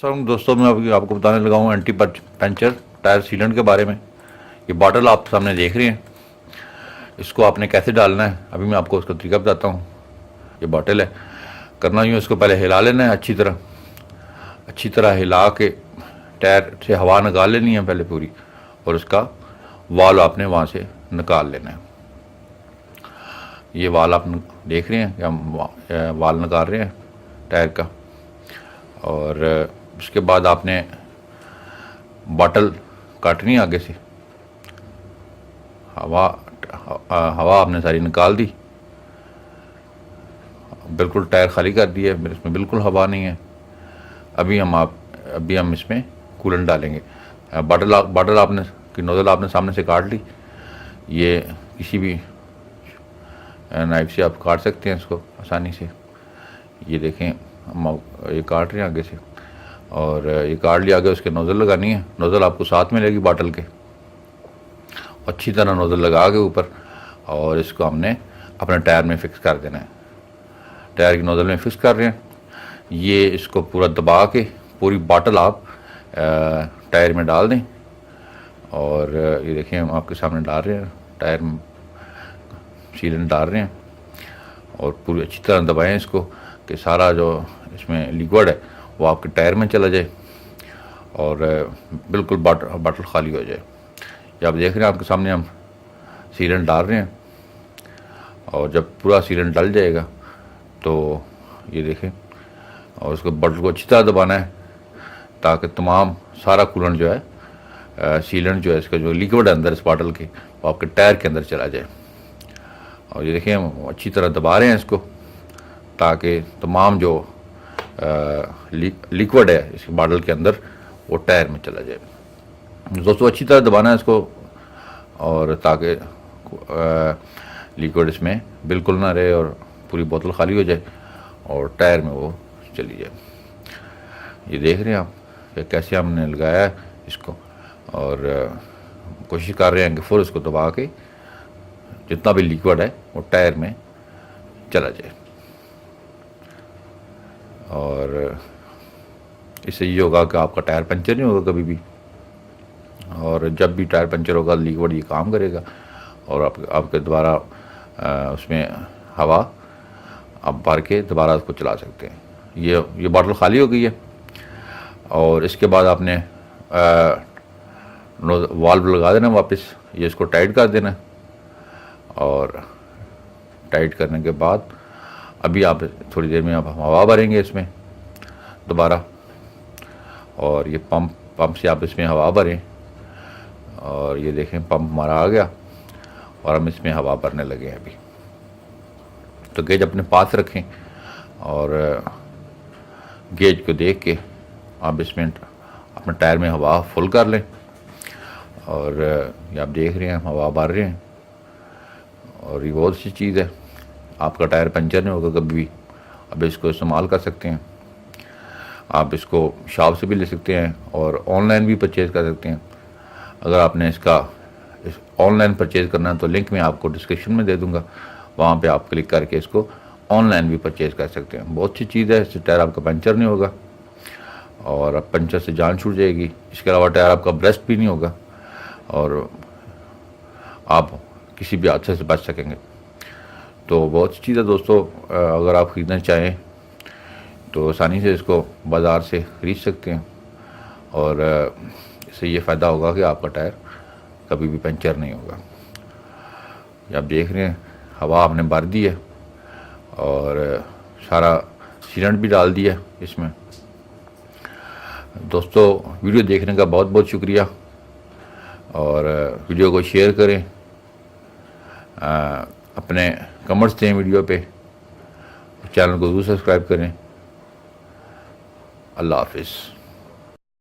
Sir दोस्तों, मैं अभी आपको बताने लगा हूँ एंटी पंचर टायर सीलेंट के बारे में। ये बॉटल आप सामने देख रहे हैं, इसको आपने कैसे डालना है अभी मैं आपको उसका तरीका बताता हूँ। ये बॉटल है, करना यूँ, इसको पहले हिला लेना है अच्छी तरह हिला के टायर से हवा निकाल लेनी है पहले पूरी, और उसका वाल आपने वहाँ से निकाल लेना है। ये वाल आप देख रहे हैं कि हम वाल निकाल रहे हैं टायर का। और उसके बाद आपने बॉटल काटनी है आगे से, हवा आपने सारी निकाल दी, बिल्कुल टायर खाली कर दिया है, इसमें बिल्कुल हवा नहीं है। अभी हम इसमें कूलेंट डालेंगे। बॉटल आपने की नोज़ल आपने सामने से काट ली। ये किसी भी नाइफ से आप काट सकते हैं इसको आसानी से। ये देखें, हम ये काट रहे हैं आगे से, और ये काट लिया। आगे उसके नोज़ल लगानी है। नोज़ल आपको साथ में लेगी बॉटल के, अच्छी तरह नोज़ल लगा के ऊपर, और इसको हमने अपने टायर में फिक्स कर देना है। टायर की नोज़ल में फिक्स कर रहे हैं। ये इसको पूरा दबा के पूरी बॉटल आप टायर में डाल दें। और ये देखें, हम आपके सामने डाल रहे हैं, टायर में सीलेंट डाल रहे हैं, और पूरी अच्छी तरह दबाएं इसको कि सारा जो इसमें लिक्विड है वो आपके टायर में चला जाए और बिल्कुल बॉटल खाली हो जाए। ये आप देख रहे हैं, आपके सामने हम सीलेंट डाल रहे हैं, और जब पूरा सीलेंट डल जाएगा तो ये देखें, और उसको बॉटल को अच्छी तरह दबाना है ताकि तमाम सारा कूलेंट जो है, सीलेंट जो है, इसका जो लिक्विड है अंदर इस बॉटल के, वो आपके टायर के अंदर चला जाए। और ये देखें, हम अच्छी तरह दबा रहे हैं इसको ताकि तमाम जो लिक्विड है इस बॉटल के अंदर वो टायर में चला जाए। दोस्तों, अच्छी तरह दबाना है इसको, और ताकि लिक्विड इसमें बिल्कुल ना रहे और पूरी बोतल खाली हो जाए और टायर में वो चली जाए। ये देख रहे हैं आप कि कैसे हमने लगाया है इसको, और कोशिश कर रहे हैं कि फुल इसको दबा के जितना भी लिक्विड है वो टायर में चला जाए। और इससे ये होगा कि आपका टायर पंचर नहीं होगा कभी भी, और जब भी टायर पंचर होगा लिक्विड ये काम करेगा, और आपके द्वारा उसमें हवा आप भर के दोबारा उसको चला सकते हैं। ये बॉटल खाली हो गई है, और इसके बाद आपने वाल्व लगा देना वापस। ये इसको टाइट कर देना, और टाइट करने के बाद अभी आप थोड़ी देर में आप हवा भरेंगे इसमें दोबारा, और ये पंप से आप इसमें हवा भरें। और ये देखें, पंप हमारा आ गया और हम इसमें हवा भरने लगे हैं अभी। तो गेज अपने पास रखें, और गेज को देख के आप इसमें अपने टायर में हवा फुल कर लें। और ये आप देख रहे हैं, हम हवा भर रहे हैं, और ये बहुत अच्छी चीज़ है। आपका टायर पंचर नहीं होगा कभी भी। अब इसको इस्तेमाल कर सकते हैं, आप इसको शॉप से भी ले सकते हैं और ऑनलाइन भी परचेज़ कर सकते हैं। अगर आपने इसका ऑनलाइन परचेज़ करना है तो लिंक मैं आपको डिस्क्रिप्शन में दे दूँगा, वहाँ पे आप क्लिक करके इसको ऑनलाइन भी परचेज़ कर सकते हैं। बहुत अच्छी चीज़ है, इससे टायर आपका पंचर नहीं होगा और अब पंचर से जान छूट जाएगी। इसके अलावा टायर आपका ब्रस्ट भी नहीं होगा, और आप किसी भी हादसे से बच सकेंगे। तो बहुत अच्छी चीज़ है दोस्तों। अगर आप ख़रीदना चाहें तो आसानी से इसको बाज़ार से ख़रीद सकते हैं, और इससे ये फ़ायदा होगा कि आपका टायर कभी भी पंचर नहीं होगा। ये आप देख रहे हैं, हवा आपने भर दी है और सारा सीलेंट भी डाल दिया इसमें। दोस्तों, वीडियो देखने का बहुत बहुत शुक्रिया, और वीडियो को शेयर करें, अपने कमेंट्स दें वीडियो पे, चैनल को ज़रूर सब्सक्राइब करें। अल्लाह हाफिज़।